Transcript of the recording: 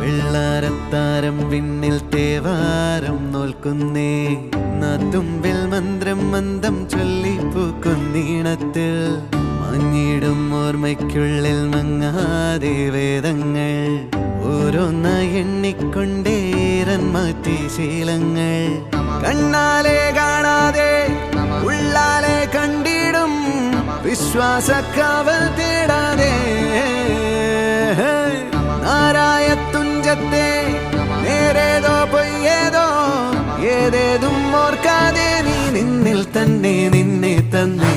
വെള്ളാരത്താരം വിണ്ണിൽ തേവാരം നോൽക്കുന്നേ നാത്തുമ്പിൽ മന്ത്രം മന്ദം ചൊല്ലിപ്പൂക്കുന്നീണത്തിൽ മങ്ങിടും ഓർമ്മയ്ക്കുള്ളിൽ മങ്ങാതെ വേദങ്ങൾ ഓരോന്നായി എണ്ണിക്കൊണ്ടേരൻ മാറ്റി ശീലങ്ങൾ കണ്ണാലെ കാണാതെ ഉള്ളാലെ കണ്ടിടും വിശ്വാസക്കാവൽ തേടാതെ നാരായ തുഞ്ചത്തെ നേരേതോ പൊയ്യേതോ ഏതേതും ഓർക്കാതെ നീ നിന്നിൽ തന്നെ നിന്നെ തന്നെ